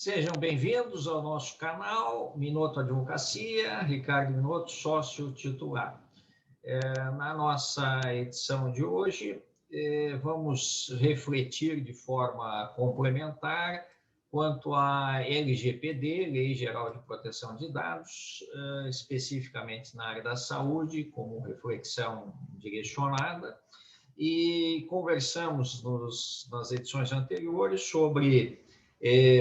Sejam bem-vindos ao nosso canal Minotto Advocacia, Ricardo Minotto, sócio titular. Na nossa edição de hoje, vamos refletir de forma complementar quanto à LGPD, Lei Geral de Proteção de Dados, especificamente na área da saúde, como reflexão direcionada, e conversamos nas edições anteriores sobre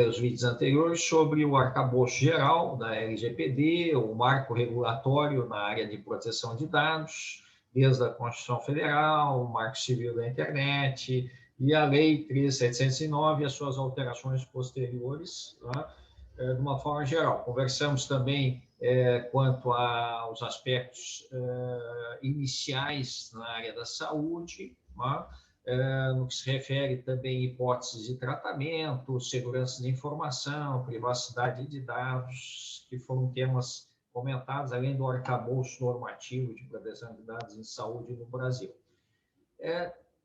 os vídeos anteriores sobre o arcabouço geral da LGPD, o marco regulatório na área de proteção de dados, desde a Constituição Federal, o Marco Civil da Internet e a Lei 13.709 e as suas alterações posteriores, tá? De uma forma geral. Conversamos também quanto aos aspectos iniciais na área da saúde, tá? No que se refere também a hipóteses de tratamento, segurança de informação, privacidade de dados, que foram temas comentados, além do arcabouço normativo de proteção de dados em saúde no Brasil.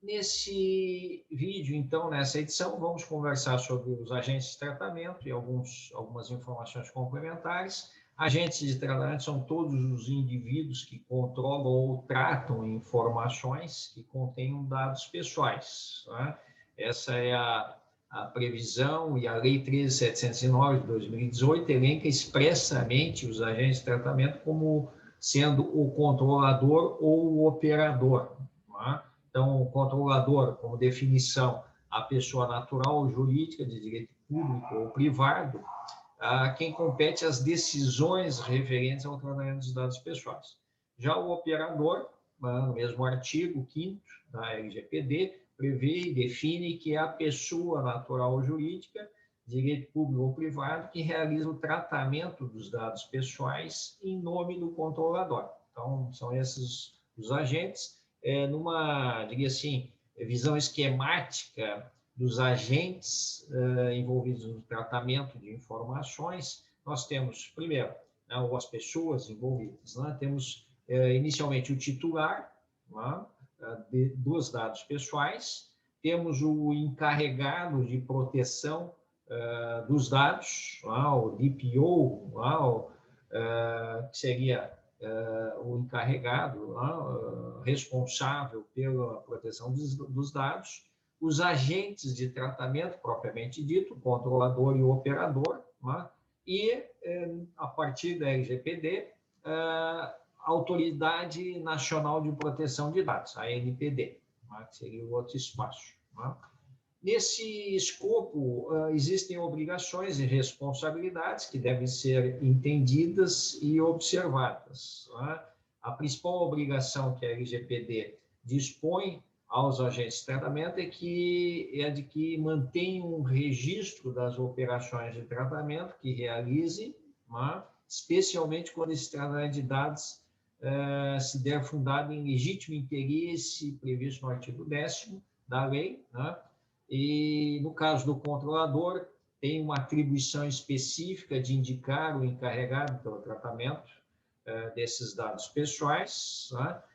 Nesse vídeo, então, nessa edição, vamos conversar sobre os agentes de tratamento e algumas informações complementares. Agentes de tratamento são todos os indivíduos que controlam ou tratam informações que contenham dados pessoais, tá? Essa é a previsão, e a Lei 13.709 de 2018 elenca expressamente os agentes de tratamento como sendo o controlador ou o operador, tá? Então, o controlador, como definição, a pessoa natural ou jurídica de direito público ou privado, a quem compete as decisões referentes ao tratamento dos dados pessoais. Já o operador, no mesmo artigo 5º da LGPD, prevê e define que é a pessoa natural ou jurídica, direito público ou privado, que realiza o tratamento dos dados pessoais em nome do controlador. Então, são esses os agentes. Diria assim, visão esquemática dos agentes envolvidos no tratamento de informações, nós temos, primeiro, as pessoas envolvidas. Temos, inicialmente, o titular dos dados pessoais, temos o encarregado de proteção dos dados, o DPO, que seria o encarregado, responsável pela proteção dos dados, os agentes de tratamento, propriamente dito, o controlador e o operador, e, a partir da LGPD, a Autoridade Nacional de Proteção de Dados, a ANPD, que seria o outro espaço. Nesse escopo, existem obrigações e responsabilidades que devem ser entendidas e observadas. A principal obrigação que a LGPD dispõe aos agentes de tratamento é de que mantenham um registro das operações de tratamento que realize, especialmente quando esse tratamento de dados se der fundado em legítimo interesse previsto no artigo 10º da lei, e, no caso do controlador, tem uma atribuição específica de indicar o encarregado pelo tratamento desses dados pessoais,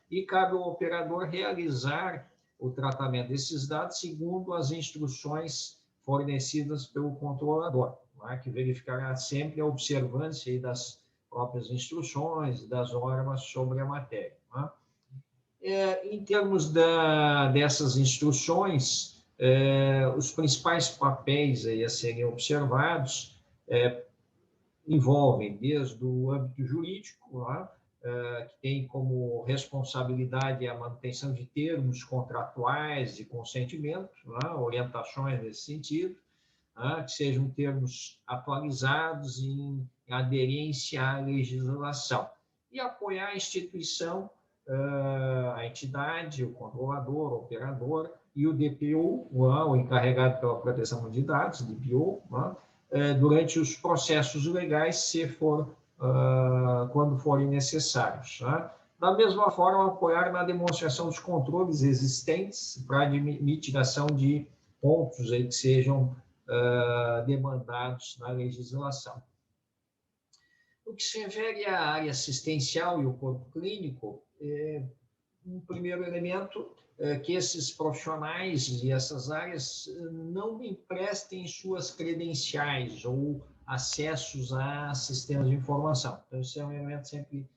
e cabe ao operador realizar o tratamento desses dados segundo as instruções fornecidas pelo controlador, que verificará sempre a observância das próprias instruções e das normas sobre a matéria. Em termos dessas instruções, os principais papéis a serem observados envolvem desde o âmbito jurídico, que tem como responsabilidade a manutenção de termos contratuais de consentimento, orientações nesse sentido, que sejam termos atualizados em aderência à legislação, e apoiar a instituição, a entidade, o controlador, o operador e o DPO, o encarregado pela proteção de dados, DPO, durante os processos legais, quando forem necessários. Da mesma forma, apoiar na demonstração dos controles existentes para mitigação de pontos que sejam demandados na legislação. No que se refere à área assistencial e o corpo clínico, um primeiro elemento que esses profissionais e essas áreas não emprestem suas credenciais ou acessos a sistemas de informação. Então, isso é um elemento sempre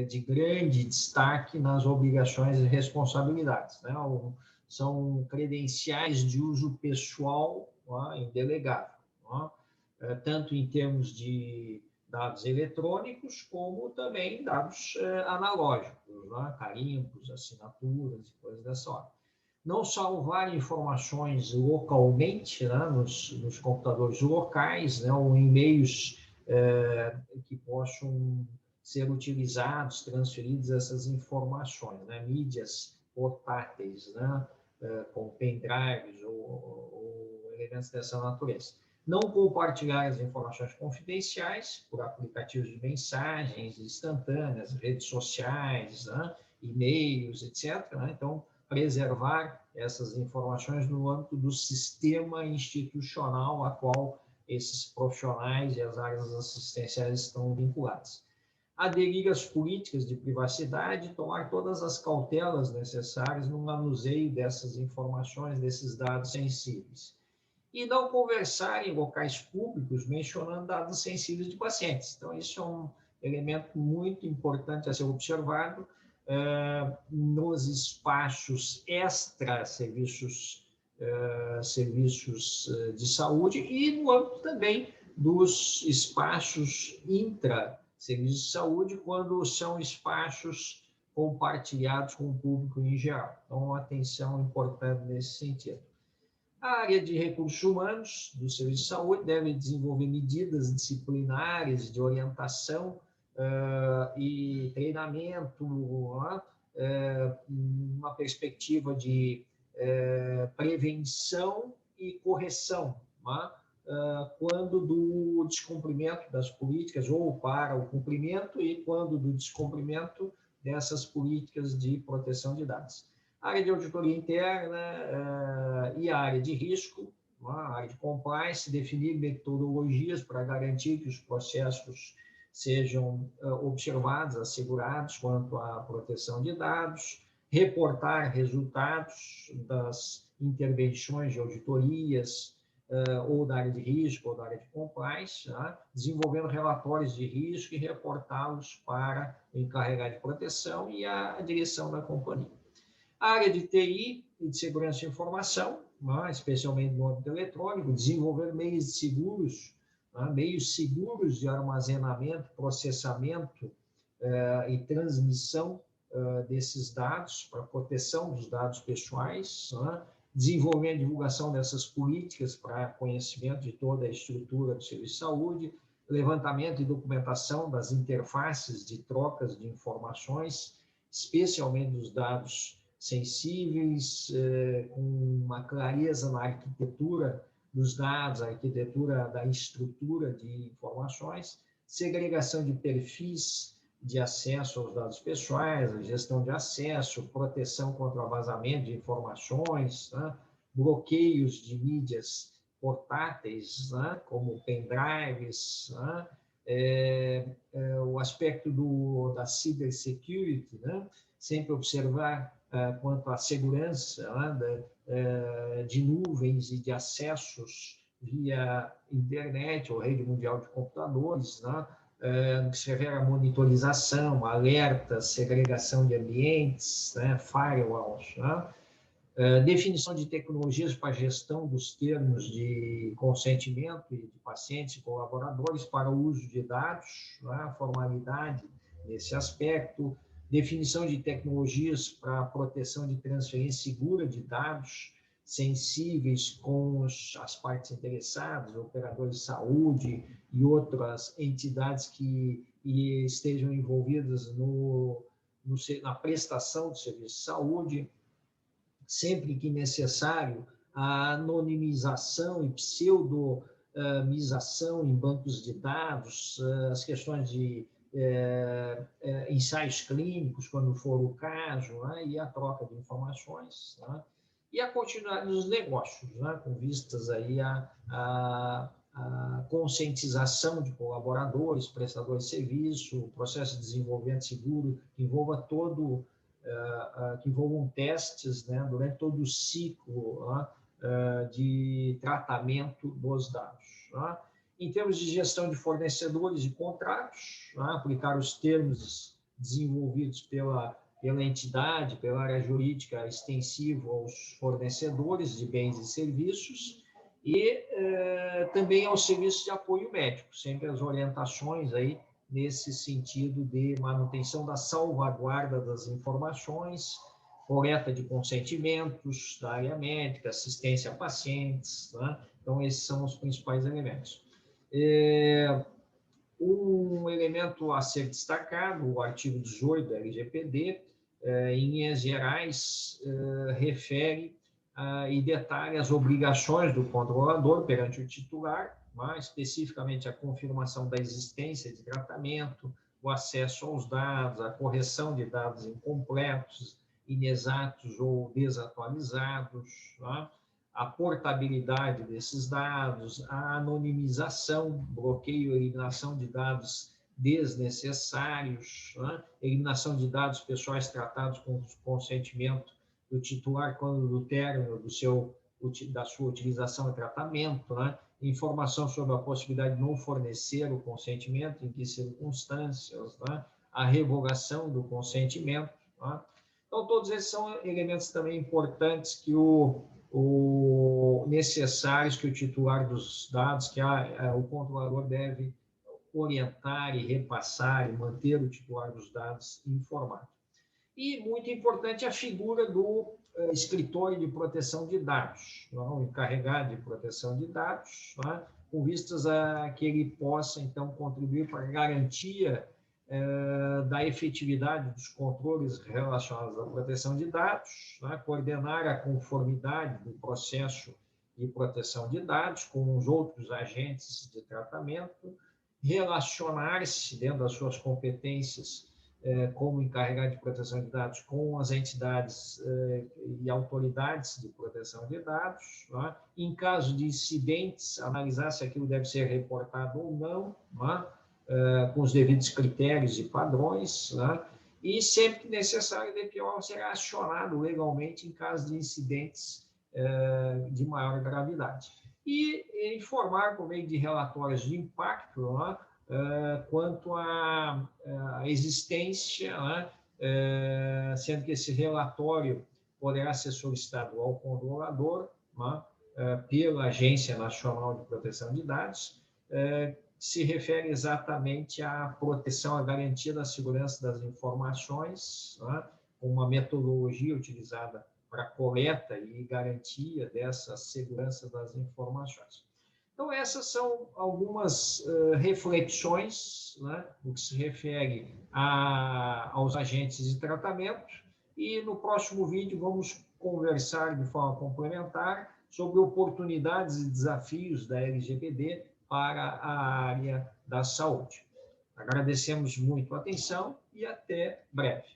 de grande destaque nas obrigações e responsabilidades, né? São credenciais de uso pessoal, indelegável, tanto em termos de dados eletrônicos, como também dados analógicos, carimbos, assinaturas e coisas dessa ordem. Não salvar informações localmente, nos computadores locais, ou em meios que possam ser utilizados, transferidas essas informações, mídias portáteis, com pendrives ou elementos dessa natureza. Não compartilhar as informações confidenciais por aplicativos de mensagens instantâneas, redes sociais, e-mails, etc. Então, preservar essas informações no âmbito do sistema institucional a qual esses profissionais e as áreas assistenciais estão vinculados. Aderir às políticas de privacidade e tomar todas as cautelas necessárias no manuseio dessas informações, desses dados sensíveis. E não conversar em locais públicos mencionando dados sensíveis de pacientes. Então, isso é um elemento muito importante a ser observado nos espaços extra-serviços de saúde e no âmbito também dos espaços intra-serviços de saúde, quando são espaços compartilhados com o público em geral. Então, atenção importante nesse sentido. A área de recursos humanos do Serviço de Saúde deve desenvolver medidas disciplinares de orientação e treinamento, uma perspectiva de prevenção e correção, quando do descumprimento das políticas ou para o cumprimento e quando do descumprimento dessas políticas de proteção de dados. A área de auditoria interna e a área de risco, a área de compliance, definir metodologias para garantir que os processos sejam observados, assegurados quanto à proteção de dados, reportar resultados das intervenções de auditorias ou da área de risco ou da área de compliance, desenvolvendo relatórios de risco e reportá-los para o encarregado de proteção e a direção da companhia. A área de TI e de segurança de informação, especialmente no âmbito eletrônico, desenvolver meios seguros de armazenamento, processamento e transmissão desses dados para proteção dos dados pessoais, desenvolver a divulgação dessas políticas para conhecimento de toda a estrutura do serviço de saúde, levantamento e documentação das interfaces de trocas de informações, especialmente dos dados sensíveis, com uma clareza na arquitetura dos dados, a arquitetura da estrutura de informações, segregação de perfis de acesso aos dados pessoais, a gestão de acesso, proteção contra vazamento de informações, bloqueios de mídias portáteis, como pendrives, o aspecto da cybersecurity, sempre observar quanto à segurança de nuvens e de acessos via internet ou rede mundial de computadores, no que se refere à monitorização, alertas, segregação de ambientes, firewalls, definição de tecnologias para a gestão dos termos de consentimento de pacientes e colaboradores para o uso de dados, a formalidade nesse aspecto, definição de tecnologias para a proteção de transferência segura de dados sensíveis com as partes interessadas, operadores de saúde e outras entidades que estejam envolvidas na prestação do serviço de saúde, sempre que necessário, a anonimização e pseudomização em bancos de dados, as questões de ensaios clínicos, quando for o caso, e a troca de informações, e a continuidade dos negócios, com vistas aí a conscientização de colaboradores, prestadores de serviço, o processo de desenvolvimento seguro, que envolva todo que envolvam testes, né, durante todo o ciclo de tratamento dos dados. Né? Em termos de gestão de fornecedores e contratos, né, aplicar os termos desenvolvidos pela entidade, pela área jurídica extensivo aos fornecedores de bens e serviços e também aos serviços de apoio médico, sempre as orientações aí nesse sentido de manutenção da salvaguarda das informações, coleta de consentimentos da área médica, assistência a pacientes, né? Então, esses são os principais elementos. Um elemento a ser destacado, o artigo 18 da LGPD, em linhas gerais, refere e detalha as obrigações do controlador perante o titular, especificamente a confirmação da existência de tratamento, o acesso aos dados, a correção de dados incompletos, inexatos ou desatualizados, a portabilidade desses dados, a anonimização, bloqueio e eliminação de dados desnecessários, eliminação de dados pessoais tratados com consentimento do titular quando do término da sua utilização e tratamento, informação sobre a possibilidade de não fornecer o consentimento, em que circunstâncias, a revogação do consentimento. Então, todos esses são elementos também importantes que necessários que o titular dos dados, que o controlador deve orientar e repassar e manter o titular dos dados informado. E, muito importante, a figura do escritório de proteção de dados, o encarregado de proteção de dados, com vistas a que ele possa, então, contribuir para a garantia da efetividade dos controles relacionados à proteção de dados, coordenar a conformidade do processo de proteção de dados com os outros agentes de tratamento, relacionar-se, dentro das suas competências, como encarregado de proteção de dados, com as entidades e autoridades de proteção de dados, em caso de incidentes, analisar se aquilo deve ser reportado ou não, com os devidos critérios e padrões, e sempre que necessário, o DPO será acionado legalmente em caso de incidentes de maior gravidade. E informar por meio de relatórios de impacto quanto à existência, sendo que esse relatório poderá ser solicitado ao controlador pela Agência Nacional de Proteção de Dados, se refere exatamente à proteção, à garantia da segurança das informações, com uma metodologia utilizada para coleta e garantia dessa segurança das informações. Então, essas são algumas reflexões, no que se refere aos agentes de tratamento, e no próximo vídeo vamos conversar de forma complementar sobre oportunidades e desafios da LGPD para a área da saúde. Agradecemos muito a atenção e até breve.